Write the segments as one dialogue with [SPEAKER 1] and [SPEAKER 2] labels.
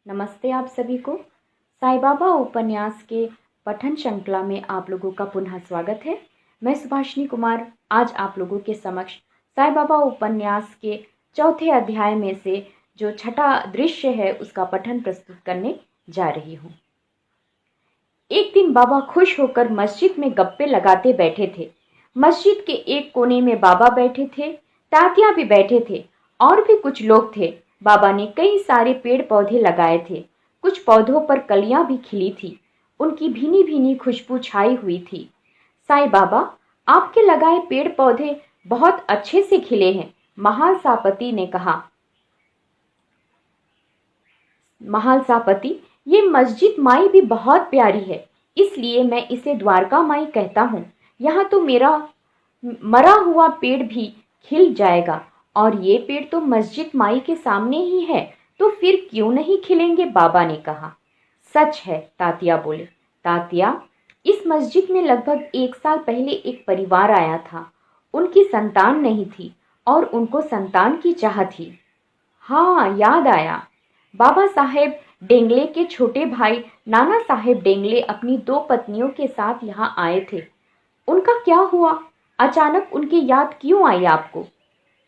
[SPEAKER 1] नमस्ते आप सभी को। साईं बाबा उपन्यास के पठन श्रृंखला में आप लोगों का पुनः स्वागत है। मैं सुभाषिनी कुमार आज आप लोगों के समक्ष साईं बाबा उपन्यास के चौथे अध्याय में से जो छठा दृश्य है उसका पठन प्रस्तुत करने जा रही हूँ। एक दिन बाबा खुश होकर मस्जिद में गप्पे लगाते बैठे थे। मस्जिद के एक कोने में बाबा बैठे थे, तात्या भी बैठे थे और भी कुछ लोग थे। बाबा ने कई सारे पेड़ पौधे लगाए थे। कुछ पौधों पर कलियां भी खिली थी। उनकी भीनी भीनी खुशबू छाई हुई थी। साईं बाबा, आपके लगाए पेड़ पौधे बहुत अच्छे से खिले हैं, महालसापति ने कहा। महालसापति, ये मस्जिद माई भी बहुत प्यारी है, इसलिए मैं इसे द्वारका माई कहता हूँ। यहाँ तो मेरा मरा हुआ पेड़ भी खिल जाएगा और ये पेड़ तो मस्जिद माई के सामने ही है, तो फिर क्यों नहीं खिलेंगे, बाबा ने कहा। सच है, तात्या बोले। तात्या, इस मस्जिद में लगभग 1 साल पहले एक परिवार आया था। उनकी संतान नहीं थी और उनको संतान की चाह थी। हाँ, याद आया। बाबा साहेब डेंगले के छोटे भाई नाना साहेब डेंगले अपनी 2 पत्नियों के साथ यहाँ आए थे। उनका क्या हुआ? अचानक उनकी याद क्यों आई आपको?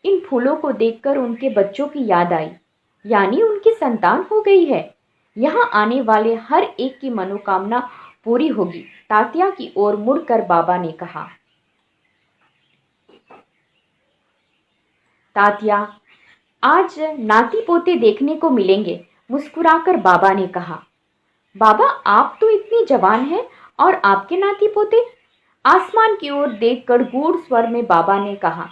[SPEAKER 1] इन फूलों को देखकर उनके बच्चों की याद आई, यानी उनकी संतान हो गई है। यहाँ आने वाले हर एक की मनोकामना पूरी होगी, तात्या की ओर मुड़कर बाबा ने कहा। तात्या, आज नाती पोते देखने को मिलेंगे, मुस्कुराकर बाबा ने कहा। बाबा, आप तो इतनी जवान हैं और आपके नाती पोते? आसमान की ओर देखकर गूढ़ स्वर में बाबा ने कहा।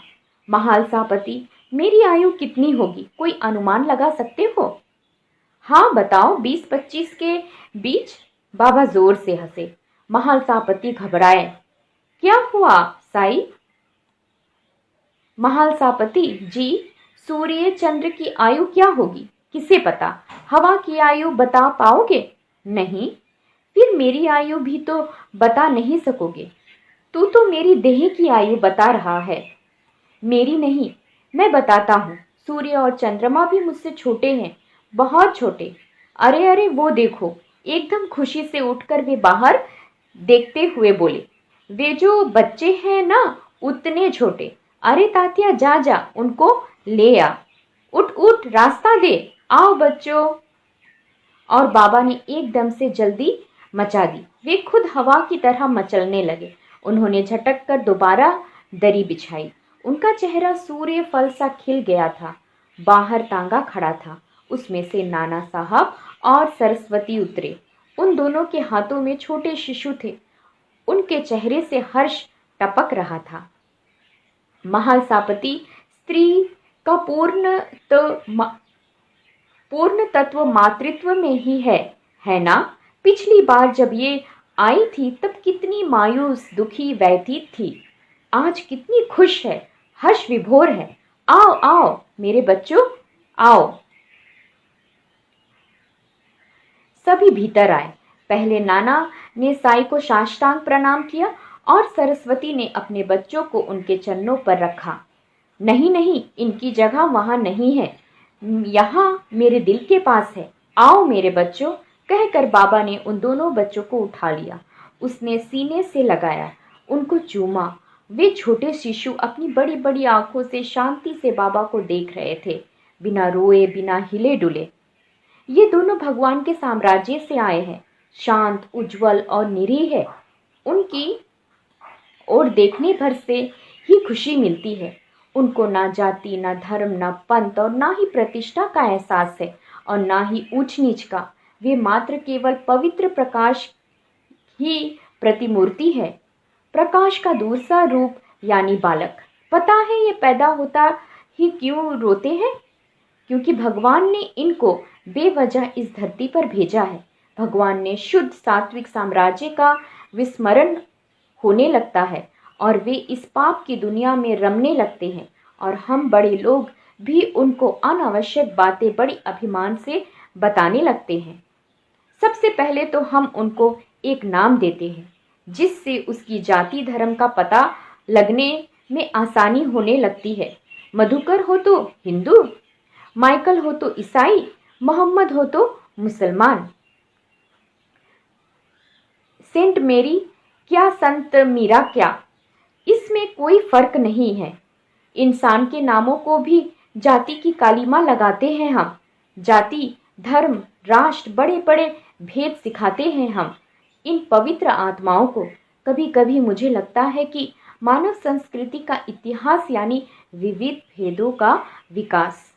[SPEAKER 1] महालसापति, मेरी आयु कितनी होगी, कोई अनुमान लगा सकते हो? हाँ बताओ, 20-25 के बीच, बाबा जोर से हंसे। महालसापति घबराए। क्या हुआ साई? महालसापति जी, सूर्य चंद्र की आयु क्या होगी, किसे पता? हवा की आयु बता पाओगे? नहीं। फिर मेरी आयु भी तो बता नहीं सकोगे। तू तो मेरी देह की आयु बता रहा है, मेरी नहीं। मैं बताता हूँ, सूर्य और चंद्रमा भी मुझसे छोटे हैं, बहुत छोटे। अरे अरे, वो देखो। एकदम खुशी से उठकर वे बाहर देखते हुए बोले। वे जो बच्चे हैं ना, उतने छोटे। अरे तात्या, जा जा, उनको ले आ। उठ उठ, रास्ता दे, आओ बच्चों। और बाबा ने एकदम से जल्दी मचा दी। वे खुद हवा की तरह मचलने लगे। उन्होंने झटक कर दोबारा दरी बिछाई। उनका चेहरा सूर्य फल सा खिल गया था। बाहर तांगा खड़ा था, उसमें से नाना साहब और सरस्वती उतरे। उन दोनों के हाथों में छोटे शिशु थे। उनके चेहरे से हर्ष टपक रहा था। महालसापति, स्त्री का पूर्ण तत्व मातृत्व में ही है ना? पिछली बार जब ये आई थी तब कितनी मायूस, दुखी, व्यथित थी। आज कितनी खुश है, हर्ष विभोर है। आओ आओ मेरे बच्चों, आओ। सभी भीतर आए। पहले नाना ने साई को साष्टांग प्रणाम किया और सरस्वती ने अपने बच्चों को उनके चरणों पर रखा। नहीं नहीं, इनकी जगह वहां नहीं है, यहाँ मेरे दिल के पास है। आओ मेरे बच्चों, कहकर बाबा ने उन दोनों बच्चों को उठा लिया। उसने सीने से लगाया, उनको चूमा। वे छोटे शिशु अपनी बड़ी बड़ी आंखों से शांति से बाबा को देख रहे थे, बिना रोए, बिना हिले डुले। ये दोनों भगवान के साम्राज्य से आए हैं, शांत, उज्जवल और निरीह है। उनकी ओर देखने भर से ही खुशी मिलती है। उनको ना जाति, ना धर्म, ना पंथ और ना ही प्रतिष्ठा का एहसास है और ना ही ऊंच नीच का। वे मात्र केवल पवित्र प्रकाश ही प्रतिमूर्ति है। प्रकाश का दूसरा रूप यानी बालक। पता है ये पैदा होता ही क्यों रोते हैं? क्योंकि भगवान ने इनको बेवजह इस धरती पर भेजा है। भगवान ने शुद्ध सात्विक साम्राज्य का विस्मरण होने लगता है और वे इस पाप की दुनिया में रमने लगते हैं, और हम बड़े लोग भी उनको अनावश्यक बातें बड़ी अभिमान से बताने लगते हैं। सबसे पहले तो हम उनको एक नाम देते हैं, जिससे उसकी जाति धर्म का पता लगने में आसानी होने लगती है। मधुकर हो तो हिंदू, माइकल हो तो ईसाई, मोहम्मद हो तो मुसलमान, सेंट मेरी क्या, संत मीरा क्या, इसमें कोई फर्क नहीं है। इंसान के नामों को भी जाति की कालिमा लगाते हैं हम। जाति, धर्म, राष्ट्र, बड़े बड़े भेद सिखाते हैं हम इन पवित्र आत्माओं को। कभी कभी मुझे लगता है कि मानव संस्कृति का इतिहास यानी विविध भेदों का विकास,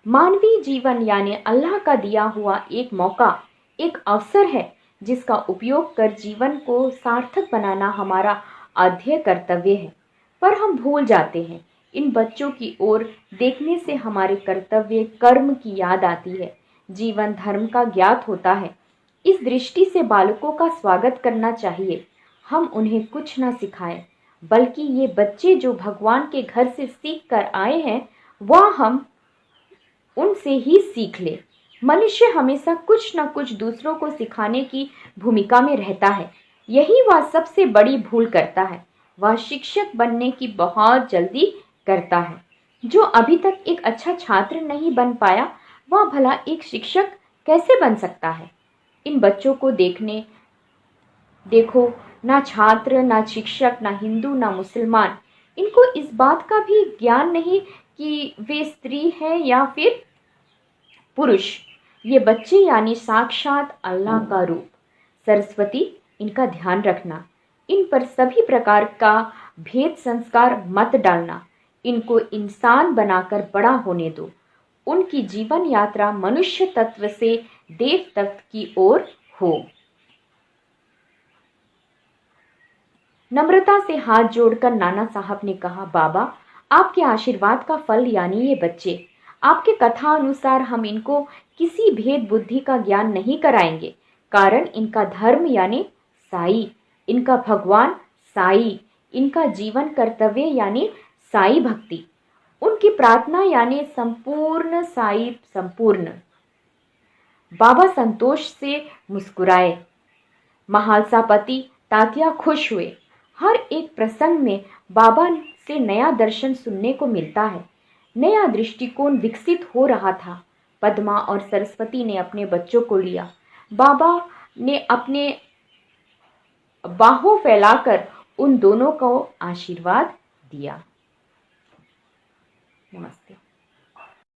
[SPEAKER 1] मानवीय जीवन यानी अल्लाह का दिया हुआ एक मौका, एक अवसर है जिसका उपयोग कर जीवन को सार्थक बनाना हमारा आद्य कर्तव्य है। पर हम भूल जाते हैं। इन बच्चों की ओर देखने से हमारे कर्तव्य कर्म की याद आती है। जीवन धर्म का ज्ञात होता है। इस दृष्टि से बालकों का स्वागत करना चाहिए। हम उन्हें कुछ न सिखाएं, बल्कि ये बच्चे जो भगवान के घर से सीख कर आए हैं वह हम उनसे ही सीख ले। मनुष्य हमेशा कुछ न कुछ दूसरों को सिखाने की भूमिका में रहता है। यही वह सबसे बड़ी भूल करता है। वह शिक्षक बनने की बहुत जल्दी करता है। जो अभी तक एक अच्छा छात्र नहीं बन पाया वह भला एक शिक्षक कैसे बन सकता है। इन बच्चों को देखो, ना छात्र, ना शिक्षक, ना हिंदू, ना मुसलमान, इनको इस बात का भी ज्ञान नहीं कि वे स्त्री हैं या फिर पुरुष। ये बच्चे यानी साक्षात अल्लाह का रूप। सरस्वती, इनका ध्यान रखना। इन पर सभी प्रकार का भेद संस्कार मत डालना। इनको इंसान बनाकर बड़ा होने दो। उनकी जीवन यात्रा मनुष्य तत्व से देव तत्व की ओर हो। नम्रता से हाथ जोड़कर नाना साहब ने कहा, बाबा, आपके आशीर्वाद का फल यानी ये बच्चे। आपके कथा अनुसार हम इनको किसी भेद बुद्धि का ज्ञान नहीं कराएंगे, कारण इनका धर्म यानी साई, इनका भगवान साई, इनका जीवन कर्तव्य यानी साई भक्ति, उनकी प्रार्थना यानी संपूर्ण साई संपूर्ण। बाबा संतोष से मुस्कुराए। महालसा पति तात्या खुश हुए। हर एक प्रसंग में बाबा से नया दर्शन सुनने को मिलता है। नया दृष्टिकोण विकसित हो रहा था। पद्मा और सरस्वती ने अपने बच्चों को लिया। बाबा ने अपने बाहों फैलाकर उन दोनों को आशीर्वाद दिया। नमस्ते।